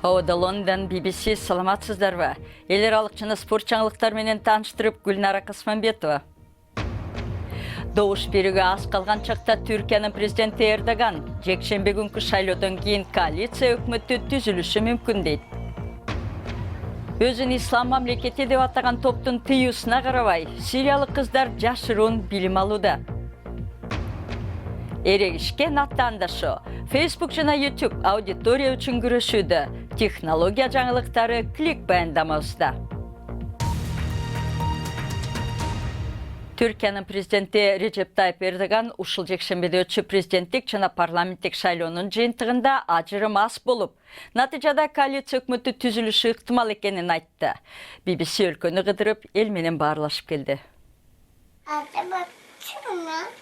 Ауада Лондон, BBC, саламатсыздар ба? Елер алықчыны спорт жаңылықтар менен таныштырып Гүлнара Касманбетова. Doğuş беруге аз қалған чақта Түркияның президенті Эрдоган жекшембе күнкү шайлоодон кийин коалиция өкмөтү түзүлүшү мүмкүн дейт. Өзүн ислам мамлекети деп атаган топтун тыюусуна карабай, сириялык кыздар жашыруун билим алууда. Эрегишкен аттандашы Facebook жана YouTube аудитория үчүн күрөшүүдө. Технология жаңылыктары клик баяндамасында. Türkiyanın президенти Recep Tayyip Erdogan ушул жекшембеде өтчү президенттик жана парламенттик шайлоонун жыйынтыгында ажырым аз болуп, натыйжада коалиция өкмөтү түзүлүшү ыктымал экенин айтты. BBC өлкөнү кыдырып, эл менен баарлашып келди.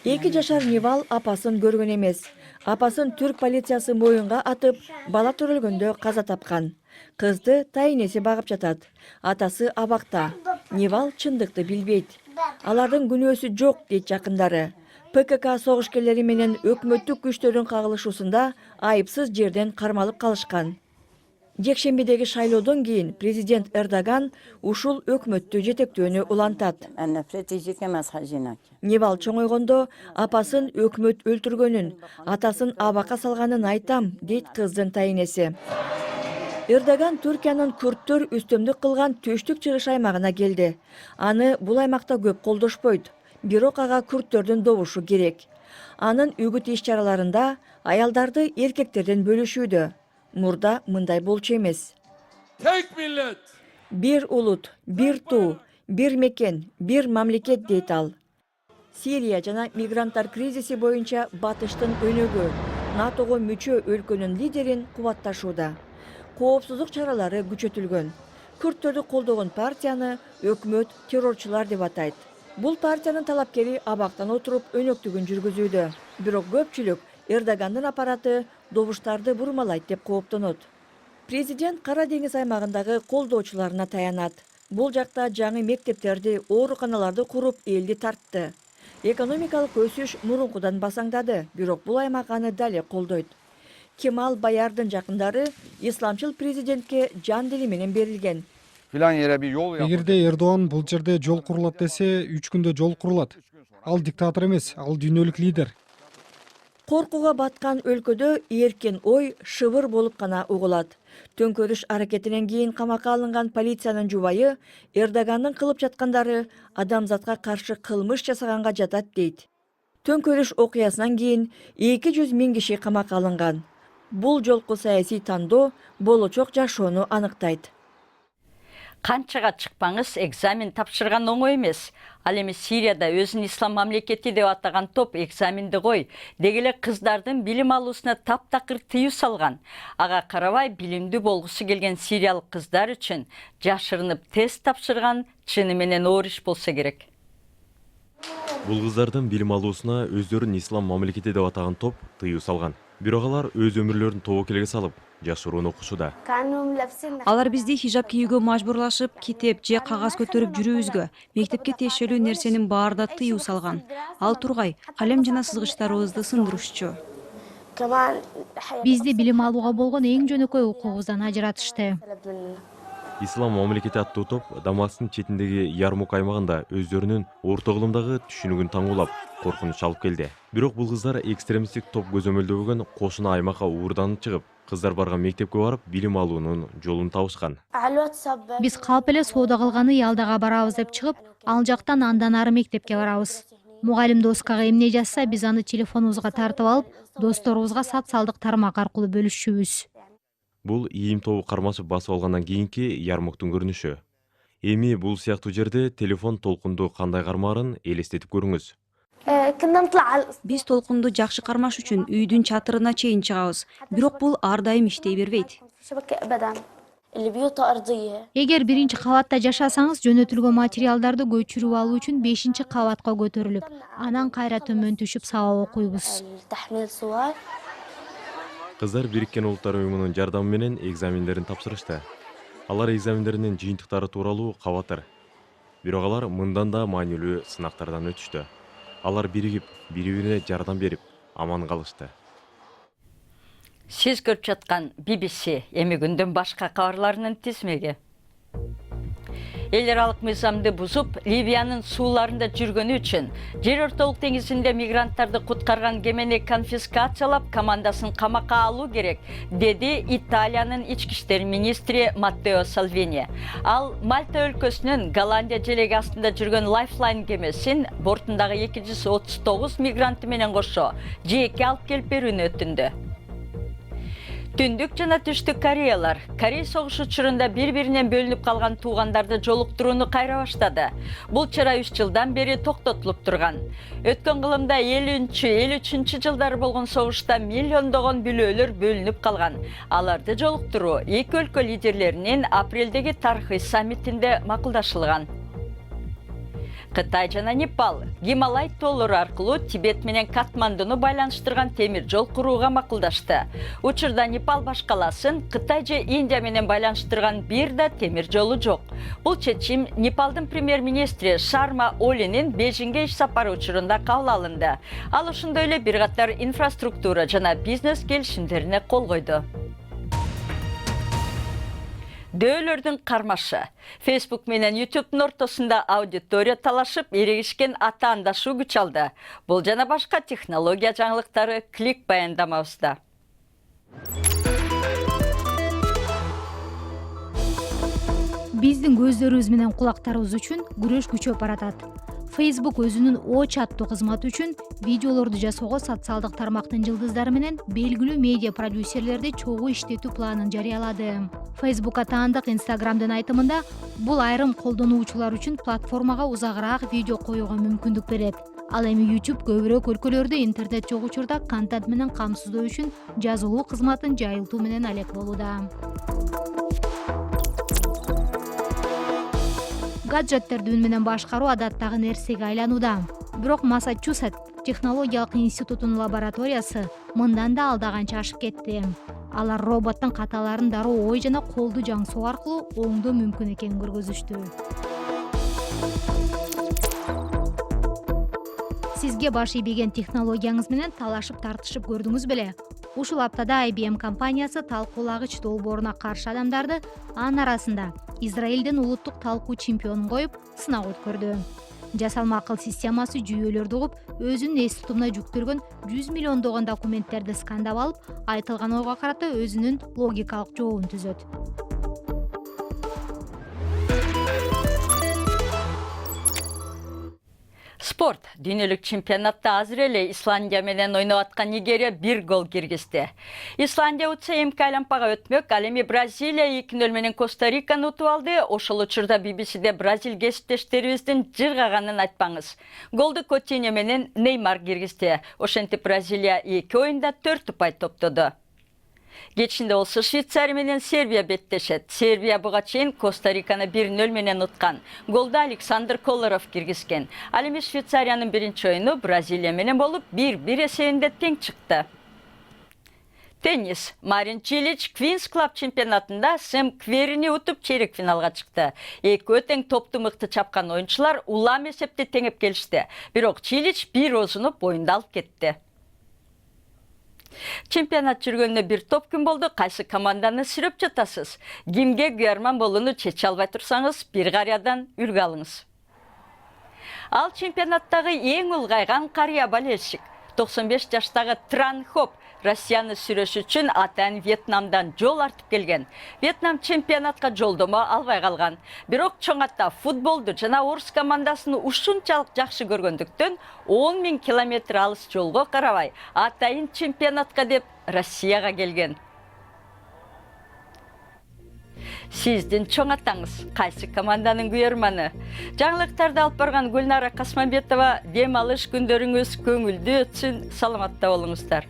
2 жашар Нивал апасын көргөн эмес. Апасын түрк полициясы моюнга атып, бала төрөлгөндө каза тапкан. Кызды тайнеси багып жатат. Атасы абакта. Нивал чындыкты билбейт. Алардын күнөөсү жок дейт жакындары. ПКК согушкерлери менен өкмөттүк күчтөрдүн кагылышуусунда айыпсыз жерден кармалып калышкан. Жекшембедеги шайлоодон кийин президент Эрдоган ушул өкмөттү жетектөөнү улантат. Нивал чоңойгондо апасын өкмөт өлтүргөнүн, атасын абакка салганын айтам, дейт кыздын тайнеси. Эрдоган Түркиянын күрттөр үстөмдүк кылган төштүк чыгыш аймагына келди. Аны бул аймакта көп колдошпойт, бирок ага күрттөрдүн добушу керек. Анын үгүт иш-чараларында аялдарды эркектерден бөлүшүүдө. Мурда мындай болчу эмес. Tek millet. Бир улут, бир туу, бир мекен, бир мамлекет дейт ал. Сирия жана мигранттар кризиси боюнча батыштын өнөгө, НАТОго мүчө өлкөнүн лидерин кубатташууда. Коопсуздук чаралары күчөтүлгөн. Күрттөрдү колдогон партияны өкмөт террорчулар деп атайт. Бул партиянын талапкери абактан отуруп өнөктүгүн жүргүзүүдө. Бирок көпчүлүк Эрдогандын аппараты добуштарды бурмалайт деп кооптонот. Президент Кара деңиз аймагындагы колдоочуларына таянат. Бул жакта жаңы мектептерди, ооруканаларды куруп элди тартты. Экономикалык өсүш мурункудан басаңдады, бирок бул аймак аны дале колдойт. Кемал Баярдын жакындары исламчыл президентке жан дили менен берилген. Filan yere bir yol yapıldı. Эгерде Эрдоган бул жерде жол курулат десе, 3 күндө жол курулат. Ал диктатор эмес, ал дүйнөлүк лидер. Коркуга баткан өлкөдө эркен ой шыбыр болуп гана угулат. Төңкөрүш аракетинен кийин камакка алынган полициянын жубайы Эрдогандын кылып жаткандары адамзатка каршы кылмыш жасаганга жатат дейт. Төңкөрүш окуясынан кийин 200 000 киши камакка алынган. Бул жолку саясий тандоо болочок жашоону аныктайт. Канчага чыкпаңыз, экзамен тапшырган оңой эмес. Ал эми Сирияда өзүн ислам мамлекети деп атаган топ экзаменди кой, дегеле кыздардын билим алуусуна таптакыр тыюу салган. Ага карабай билимдүү болгусу келген сириялык кыздар үчүн жашырынып тест тапшырган чыны менен оор иш болсо керек. Бул кыздардын билим алуусуна өздөрүн ислам мамлекети деп атаган топ тыюу салган. Бирок алар өз өмүрлөрүн тобокелге салып, жашыруун окушууда. Алар бизди хижап кийүүгө мажбурлашып, китеп же кагаз көтөрүп жүрүүбүзгө, мектепке тиешелүү нерсенин баарында тыюу салган. Ал тургай, калем жана сызгычтарыбызды сындырышчу. Бизди билим алууга болгон эң жөнөкөй укугубуздан ажыратышты. Ислам мамлекети аттуу топ Дамастын четиндеги Ярмук аймагында өздөрүнүн орто кылымдагы түшүнүгүн таңуулап, коркунуч алып келди. Бирок бул кыздар экстремисттик топ көзөмөлдөгөн кошуна аймакка уурданып чыгып, кыздар барган мектепке барып билим алуунун жолун табышкан. Биз калп эле соода кылганы Ялдага барабыз деп чыгып, ал жактан андан ары мектепке барабыз. Мугалим доскага эмне жазса, биз аны телефонубузга тартып алып, досторубузга социалдык тармак аркылуу бөлүшчүбүз. Бул ийим тобу кармашып басып алгандан кийинки Ярмуктун көрүнүшү. Эми бул сыяктуу жерде телефон толкунду кандай кармаарын элестетип көрүңүз. Биз толкунду жакшы кармаш үчүн үйдүн чатырына чейин чыгабыз, бирок бул ар дайым иштей бербейт. Эгер биринчи кабатта жашасаңыз, жөнөтүлгөн материалдарды көчүрүп алуу үчүн 5-кабатка көтөрүлүп, анан кайра төмөн түшүп сабак окуйбуз. Кыздар Бириккен Улуттар Уюмунун жардамы менен экзамендерин тапшырышты. Алар экзамендеринин жыйынтыктары тууралуу кабатыр. Бирок алар мындан да маанилүү сынактардан өтүштү. Алар биригип, бири-бирине жардам берип, аман калышты. Сиз көрүп жаткан BBC эми күндүн башка кабарларынын тизмеги. Эл аралык мыйзамды бузуп, Ливиянын сууларында жүргөнү үчүн Жер ортолук деңизинде мигранттарды куткарган кемени конфискациялап, командасын камакка алуу керек, деди Италиянын ички иштер министри Маттео Салвини. Ал Мальта өлкөсүнүн Голландия желеги астында жүргөн Lifeline кемесин бортундагы 239 мигранты менен кошо жээкке алып келип берүүнү өтүндү. Түндүк жана түштүк Кореялар Корей согушу учурунда бири-биринен бөлүнүп калган туугандарды жолуктурууну кайра баштады. Бул чара 3 жылдан бери токтотулуп турган. Өткөн кылымда 50-53 жылдары болгон согушта миллиондогон бүлөлөр бөлүнүп калган. Аларды жолуктуруу эки өлкө лидерлеринин апрелдеги тарыхый саммитинде макулдашылган. Кытай жана Непал Гималай тоолору аркылуу Тибет менен Катмандуну байланыштырган темир жол курууга макулдашты. Учурда Непал баш калаасын Кытай же Индия менен байланыштырган бир да темир жолу жок. Бул чечим Непалдын премьер-министри Шарма Олинин Бейжиңге иш сапары учурунда кабыл алынды. Ал ошондой эле бир катар инфраструктура жана бизнес келишимдерине кол койду. Дөөлөрдүн кармашы. Facebook менен YouTube'дун ортосунда аудитория талашып, эрегишкен ата-андашуу күч алды. Бул жана башка технология жаңылыктары клик баяндамабызда. Биздин көздөрүбүз менен кулактарыбыз үчүн күрөш күчөп баратат. Facebook өзүнүн Watch аттуу кызматы үчүн видеолорду жасоого социалдык тармактын жылдыздары менен белгилүү медиа продюсерлерди чогуу иштетүү планын жарыялады. Facebook таандык Instagram'дын айтымында бул айрым колдонуучулар үчүн платформага узагыраак видео коюуга мүмкүндүк берет. Ал эми YouTube көбүрөөк өлкөлөрдө интернет жок учурда контент менен камсыздоо үчүн жазылуу кызматын жайылтуу менен алек болууда. Гаджеттерди үн менен башкаруу адаттагы нерсеге айланууда. Бирок Массачусетс технологиялык институтунун лабораториясы мындан да алдагача ашып кетти. Алар роботтун каталарын дароо ой жана колду жаңсоо аркылуу оңдоо мүмкүн экенин көргөзүштү. Сизге баш ийбеген технологияңыз менен талашып тартышып көрдүңүз беле? Ушул аптада IBM компаниясы талкуулагыч долбооруна каршы адамдарды анын арасында Израилдин улуттук талкуу чемпионун коюп сынак өткөрдү. Жасалма акыл системасы жүйөлөрдү угуп, өзүнүн эс тутумуна жүктөлгөн 100 миллиондогон документтерди скандап алып, айтылган ойго карата өзүнүн логикалык жообун түзөт. Спорт. Дүйнөлүк чемпионатта азыр эле Исландия менен ойноп аткан Нигерия 1 гол киргизди. Исландия УЦМК Олимпиадага өтмөк, ал эми Бразилия 2-0 менен Коста-Риканы утуп алды. Ошол учурда BBC'де Бразил кесиптештерибиздин жыргаганын айтпаңыз. Голду Котиньо менен Неймар киргизди. Ошентип Бразилия 2 оюнда 4 упай топтоду. Кечинде болсо Швейцария менен Сербия беттешет. Сербия буга чейин Коста-Риканы 1-0 менен уткан. Голду Александр Колоров киргизген. Ал эми Швейцариянын биринчи оюну Бразилия менен болуп 1-1 эсебинде тең чыкты. Теннис. Марин Чилич Квинс Клаб чемпионатында Сэм Кверини утуп чейрек финалга чыкты. Экөө тең топту мыкты чапкан оюнчулар улам эсепте теңеп келишти. Бирок Чилич бир озунуп оюнду алып кетти. Чемпионат жүргөнүнө бир топ күн болду. Кайсы команданы сүрөп жатасыз? Кимге күйөрман болууну чече албай турсаңыз, бир карыядан үлгү алыңыз. Ал чемпионаттагы эң улгайган карыя болельщик. 95 жаштагы Тран Хоп Россияны сүрөш үчүн атайын Вьетнамдан жол артып келген. Вьетнам чемпионатка жолдомо албай калган. Бирок чоң атта футболду жана орус командасын ушунчалык жакшы көргөндүктөн 10 000 километр алыс жолго карабай атайын чемпионатка деп Россияга келген. Сиздин чоң атаңыз кайсы команданын күйөрманы? Жаңылыктарды алып барган Гүлнара Касманбетова, дем алыш күндөрүңүз көңүлдүү өтсүн, саламатта болуңуздар.